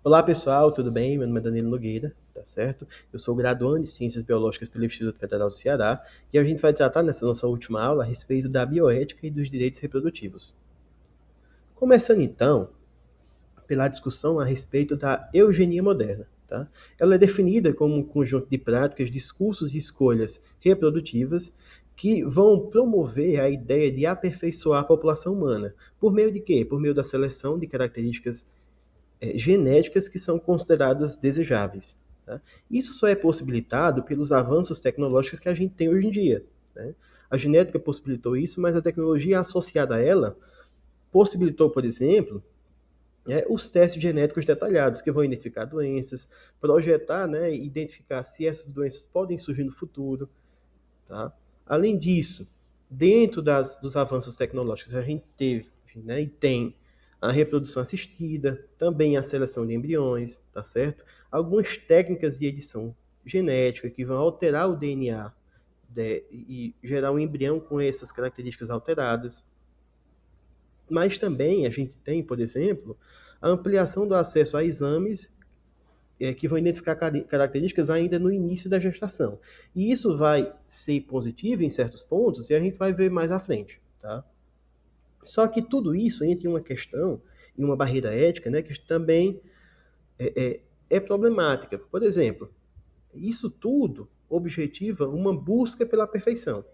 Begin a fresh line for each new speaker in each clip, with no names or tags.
Olá pessoal, tudo bem? Meu nome é Danilo Nogueira, tá certo? Eu sou graduando em Ciências Biológicas pelo Instituto Federal do Ceará e a gente vai tratar nessa nossa última aula a respeito da bioética e dos direitos reprodutivos. Começando então pela discussão a respeito da eugenia moderna. Tá? Ela é definida como um conjunto de práticas, discursos e escolhas reprodutivas que vão promover a ideia de aperfeiçoar a população humana. Por meio de quê? Por meio da seleção de características genéticas que são consideradas desejáveis. Tá? Isso só é possibilitado pelos avanços tecnológicos que a gente tem hoje em dia. Né? A genética possibilitou isso, mas a tecnologia associada a ela possibilitou, por exemplo, os testes genéticos detalhados, que vão identificar doenças, projetar, né, identificar se essas doenças podem surgir no futuro. Tá? Além disso, dentro dos avanços tecnológicos, a gente teve, né, e tem a reprodução assistida, também a seleção de embriões, tá certo? Algumas técnicas de edição genética que vão alterar o DNA e gerar um embrião com essas características alteradas. Mas também a gente tem, por exemplo, a ampliação do acesso a exames que vão identificar características ainda no início da gestação. E isso vai ser positivo em certos pontos e a gente vai ver mais à frente. Tá? Só que tudo isso entra em uma questão, em uma barreira ética, né, que também é problemática. Por exemplo, isso tudo objetiva uma busca pela perfeição.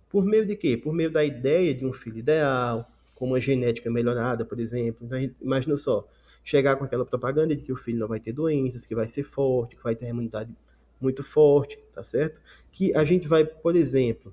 Por meio de quê? Por meio da ideia de um filho ideal, com uma genética melhorada, por exemplo. Então, imagina só, chegar com aquela propaganda de que o filho não vai ter doenças, que vai ser forte, que vai ter a imunidade muito forte, tá certo? Que a gente vai, por exemplo,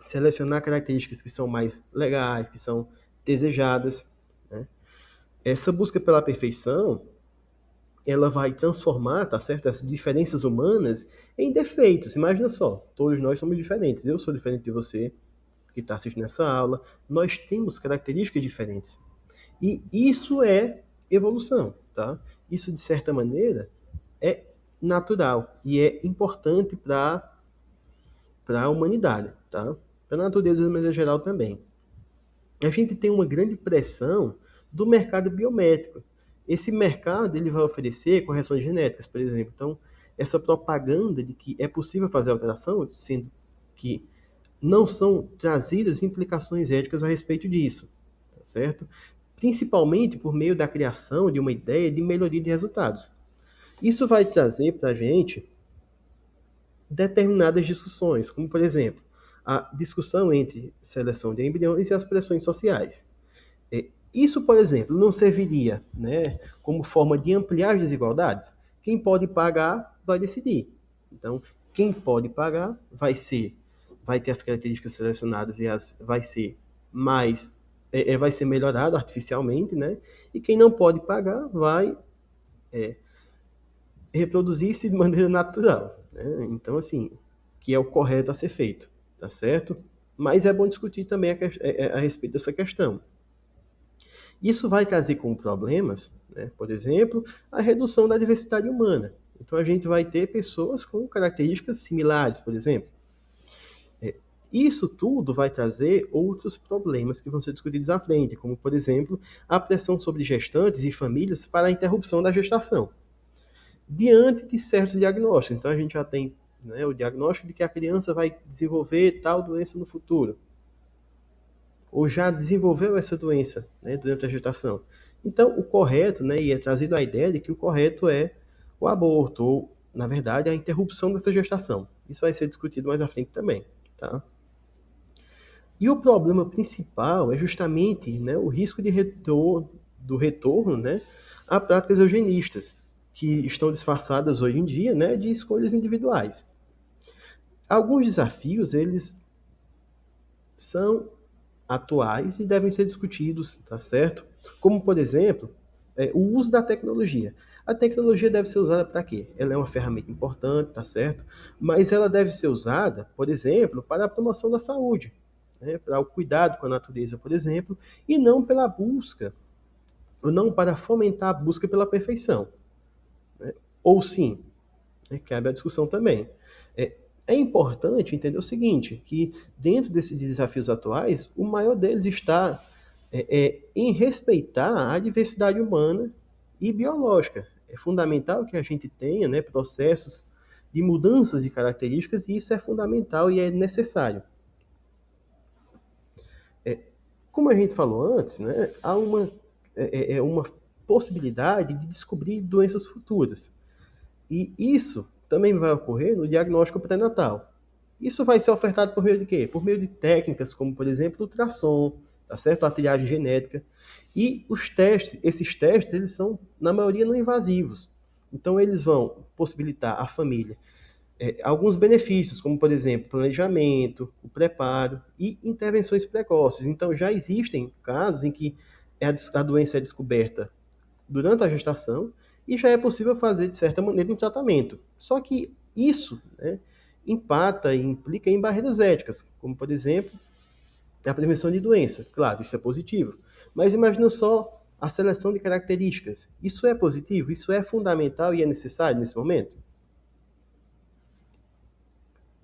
selecionar características que são mais legais, que são desejadas. Né? Essa busca pela perfeição, ela vai transformar, tá certo, as diferenças humanas em defeitos. Imagina só, todos nós somos diferentes. Eu sou diferente de você, que está assistindo essa aula, nós temos características diferentes. E isso é evolução, tá? Isso, de certa maneira, é natural e é importante para a humanidade, tá? Para a natureza de maneira geral também. A gente tem uma grande pressão do mercado biométrico. Esse mercado ele vai oferecer correções genéticas, por exemplo. Então, essa propaganda de que é possível fazer alteração, sendo que não são trazidas implicações éticas a respeito disso, tá certo? Principalmente por meio da criação de uma ideia de melhoria de resultados. Isso vai trazer para a gente determinadas discussões, como por exemplo, a discussão entre seleção de embriões e as pressões sociais. Isso, por exemplo, não serviria, né, como forma de ampliar as desigualdades? Quem pode pagar vai decidir. Então, quem pode pagar vai ter as características selecionadas e vai ser mais, vai ser melhorado artificialmente, né? E quem não pode pagar vai reproduzir-se de maneira natural, né? Então, assim, que é o correto a ser feito, tá certo? Mas é bom discutir também a respeito dessa questão. Isso vai trazer como problemas, né, por exemplo, a redução da diversidade humana. Então a gente vai ter pessoas com características similares, por exemplo. Isso tudo vai trazer outros problemas que vão ser discutidos à frente, como, por exemplo, a pressão sobre gestantes e famílias para a interrupção da gestação, diante de certos diagnósticos. Então a gente já tem, né, o diagnóstico de que a criança vai desenvolver tal doença no futuro, ou já desenvolveu essa doença, né, durante a gestação. Então, o correto, né, e é trazido a ideia de que o correto é o aborto, ou, na verdade, a interrupção dessa gestação. Isso vai ser discutido mais à frente também. Tá? E o problema principal é justamente, né, o risco do retorno, né, a práticas eugenistas, que estão disfarçadas hoje em dia, né, de escolhas individuais. Alguns desafios, eles são atuais e devem ser discutidos, tá certo? Como, por exemplo, o uso da tecnologia. A tecnologia deve ser usada para quê? Ela é uma ferramenta importante, tá certo? Mas ela deve ser usada, por exemplo, para a promoção da saúde, né? Para o cuidado com a natureza, por exemplo, e não pela busca, ou não para fomentar a busca pela perfeição. Né? Ou sim, né? Cabe a discussão também. É, é importante entender o seguinte, que dentro desses desafios atuais, o maior deles está em respeitar a diversidade humana e biológica. É fundamental que a gente tenha, né, processos de mudanças de características, e isso é fundamental e é necessário. Como a gente falou antes, né, há uma possibilidade de descobrir doenças futuras. E isso também vai ocorrer no diagnóstico pré-natal. Isso vai ser ofertado por meio de quê? Por meio de técnicas como, por exemplo, ultrassom, tá certo? A triagem genética. E os testes, esses testes, eles são, na maioria, não invasivos. Então, eles vão possibilitar à família alguns benefícios, como, por exemplo, planejamento, o preparo e intervenções precoces. Então, já existem casos em que a doença é descoberta durante a gestação e já é possível fazer, de certa maneira, um tratamento. Só que isso, né, empata e implica em barreiras éticas, como, por exemplo, a prevenção de doença. Claro, isso é positivo. Mas imagina só a seleção de características. Isso é positivo? Isso é fundamental e é necessário nesse momento?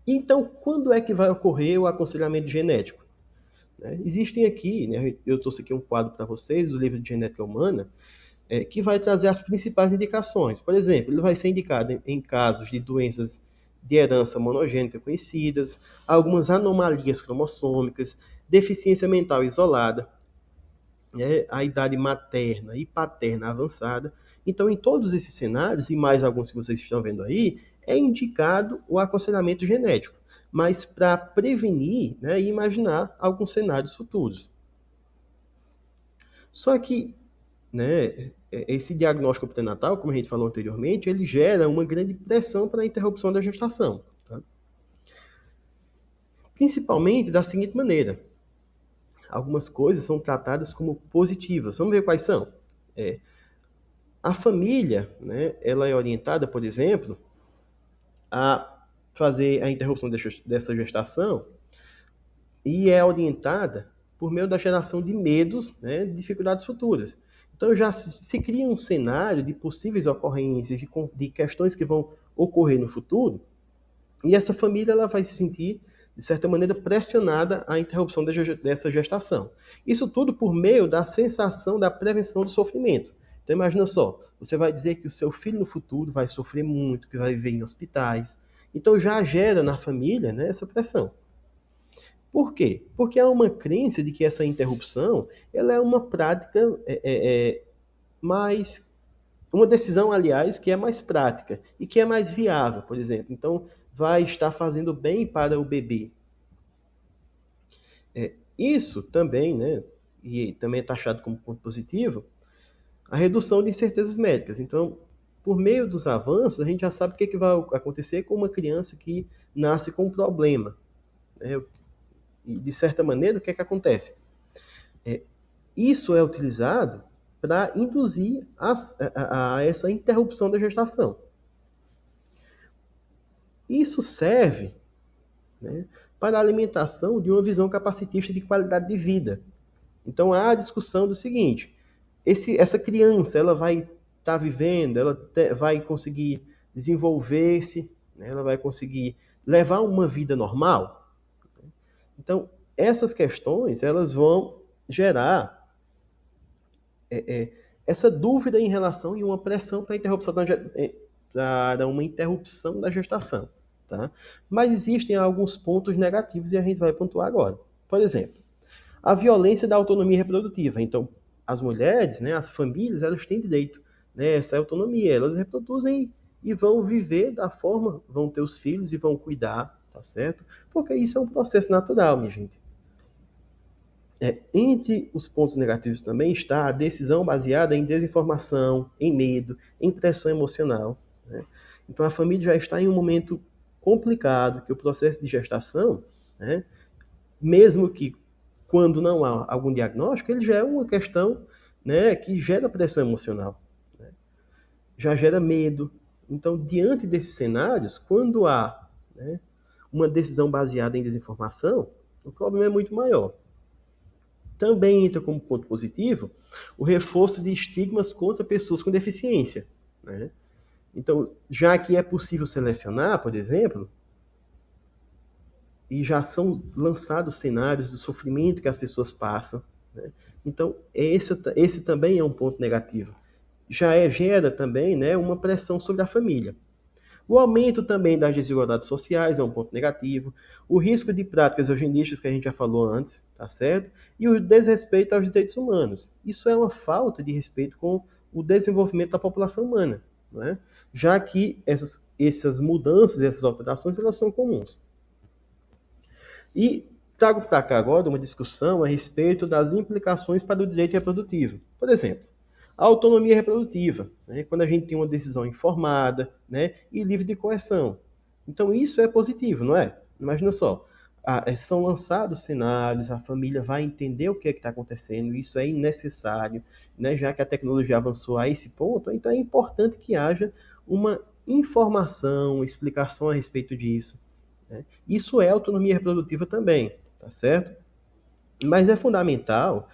Então, quando é que vai ocorrer o aconselhamento genético? Né? Existem aqui, né, eu trouxe aqui um quadro para vocês, do livro de genética humana, que vai trazer as principais indicações. Por exemplo, ele vai ser indicado em casos de doenças de herança monogênica conhecidas, algumas anomalias cromossômicas, deficiência mental isolada, né, a idade materna e paterna avançada. Então, em todos esses cenários, e mais alguns que vocês estão vendo aí, é indicado o aconselhamento genético, mas para prevenir, né, e imaginar alguns cenários futuros. Só que, né, esse diagnóstico pré-natal, como a gente falou anteriormente, ele gera uma grande pressão para a interrupção da gestação. Tá? Principalmente da seguinte maneira: algumas coisas são tratadas como positivas. Vamos ver quais são. A família, né, ela é orientada, por exemplo, a fazer a interrupção dessa gestação e é orientada por meio da geração de medos, né, de dificuldades futuras. Então já se cria um cenário de possíveis ocorrências, de questões que vão ocorrer no futuro, e essa família ela vai se sentir, de certa maneira, pressionada à interrupção dessa gestação. Isso tudo por meio da sensação da prevenção do sofrimento. Então imagina só, você vai dizer que o seu filho no futuro vai sofrer muito, que vai viver em hospitais. Então já gera na família, né, essa pressão. Por quê? Porque há uma crença de que essa interrupção ela é uma prática mais. Uma decisão, aliás, que é mais prática e que é mais viável, por exemplo. Então, vai estar fazendo bem para o bebê. Isso também, né, e também é taxado como ponto positivo, a redução de incertezas médicas. Então, por meio dos avanços, a gente já sabe o que vai acontecer com uma criança que nasce com um problema. Né? E, de certa maneira, o que acontece? Isso é utilizado para induzir a essa interrupção da gestação. Isso serve, né, para a alimentação de uma visão capacitista de qualidade de vida. Então há a discussão do seguinte: essa criança ela vai estar vivendo, ela vai conseguir desenvolver-se, né, ela vai conseguir levar uma vida normal? Então essas questões elas vão gerar essa dúvida em relação e uma pressão para uma interrupção da gestação. Tá? Mas existem alguns pontos negativos e a gente vai pontuar agora. Por exemplo, a violência da autonomia reprodutiva. Então, as mulheres, né, as famílias, elas têm direito, né, essa autonomia. Elas reproduzem e vão viver da forma, vão ter os filhos e vão cuidar, tá certo? Porque isso é um processo natural, minha gente. Entre os pontos negativos também está a decisão baseada em desinformação, em medo, em pressão emocional. Né? Então a família já está em um momento complicado, que o processo de gestação, né, mesmo que quando não há algum diagnóstico, ele já é uma questão, né, que gera pressão emocional, né? Já gera medo. Então, diante desses cenários, quando há, né, uma decisão baseada em desinformação, o problema é muito maior. Também entra como ponto positivo o reforço de estigmas contra pessoas com deficiência. Né? Então, já que é possível selecionar, por exemplo, e já são lançados cenários do sofrimento que as pessoas passam. Né? Então, esse também é um ponto negativo. gera também, né, uma pressão sobre a família. O aumento também das desigualdades sociais é um ponto negativo. O risco de práticas eugenistas que a gente já falou antes, tá certo? E o desrespeito aos direitos humanos. Isso é uma falta de respeito com o desenvolvimento da população humana, né? Já que essas mudanças, essas alterações, elas são comuns. E trago para cá agora uma discussão a respeito das implicações para o direito reprodutivo. Por exemplo, a autonomia reprodutiva, né, quando a gente tem uma decisão informada, né, e livre de coerção. Então isso é positivo, não é? Imagina só, são lançados cenários, a família vai entender o que é que está acontecendo, isso é necessário, né, já que a tecnologia avançou a esse ponto, então é importante que haja uma informação, explicação a respeito disso, né? Isso é autonomia reprodutiva também, tá certo? Mas é fundamental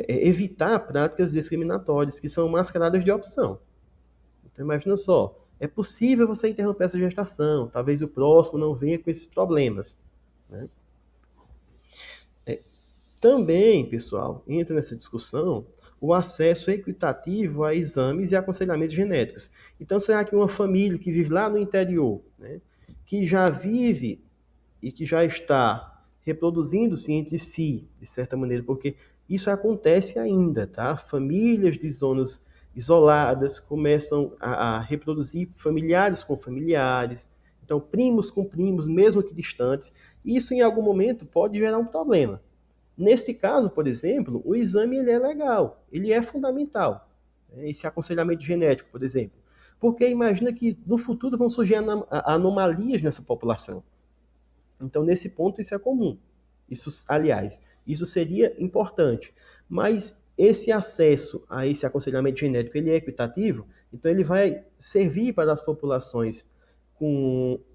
evitar práticas discriminatórias que são mascaradas de opção. Então imagina só, é possível você interromper essa gestação, talvez o próximo não venha com esses problemas, né? Também, pessoal, entra nessa discussão o acesso equitativo a exames e aconselhamentos genéticos. Então, será que uma família que vive lá no interior, né, que já vive e que já está reproduzindo-se entre si, de certa maneira, porque isso acontece ainda, tá? Famílias de zonas isoladas começam a reproduzir familiares com familiares, então primos com primos, mesmo que distantes. Isso em algum momento pode gerar um problema. Nesse caso, por exemplo, o exame ele é legal, ele é fundamental. Esse aconselhamento genético, por exemplo. Porque imagina que no futuro vão surgir anomalias nessa população. Então, nesse ponto, isso é comum. Isso, aliás, isso seria importante. Mas esse acesso a esse aconselhamento genético, ele é equitativo, então ele vai servir para as populações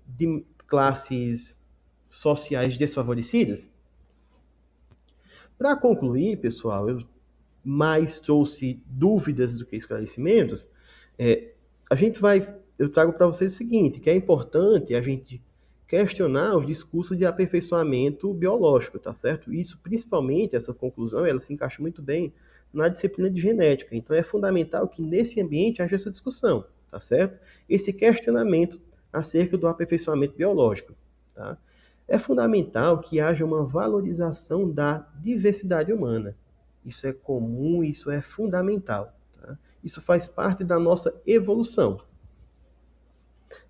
de classes sociais desfavorecidas. Para concluir, pessoal, eu mais trouxe dúvidas do que esclarecimentos. É, eu trago para vocês o seguinte, que é importante a gente questionar os discursos de aperfeiçoamento biológico, tá certo? Isso, principalmente, essa conclusão, ela se encaixa muito bem na disciplina de genética. Então, é fundamental que nesse ambiente haja essa discussão, tá certo? Esse questionamento acerca do aperfeiçoamento biológico, tá? É fundamental que haja uma valorização da diversidade humana. Isso é comum, isso é fundamental, tá? Isso faz parte da nossa evolução.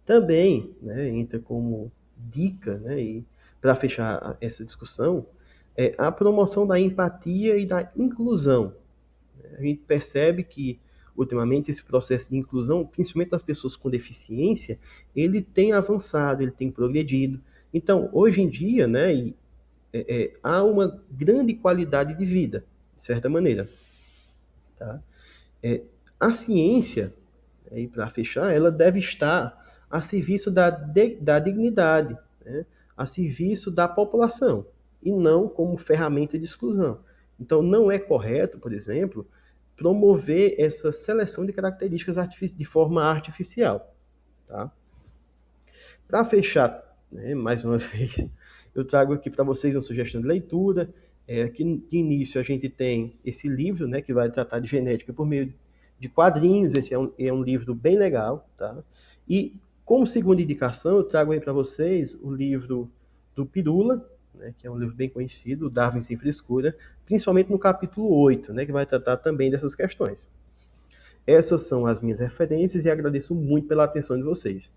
Também, né, entra como dica, né, e para fechar essa discussão, é a promoção da empatia e da inclusão. A gente percebe que, ultimamente, esse processo de inclusão, principalmente das pessoas com deficiência, ele tem avançado, ele tem progredido. Então, hoje em dia, né, há uma grande qualidade de vida, de certa maneira. Tá? A ciência, e para fechar, ela deve estar a serviço da dignidade, né? A serviço da população, e não como ferramenta de exclusão. Então, não é correto, por exemplo, promover essa seleção de características de forma artificial. Tá? Para fechar, né, mais uma vez, eu trago aqui para vocês uma sugestão de leitura. Aqui de início a gente tem esse livro, né, que vai tratar de genética por meio de quadrinhos. Esse é um livro bem legal, tá? E como segunda indicação, eu trago aí para vocês o livro do Pirula, né, que é um livro bem conhecido, Darwin Sem Frescura, principalmente no capítulo 8, né, que vai tratar também dessas questões. Essas são as minhas referências e agradeço muito pela atenção de vocês.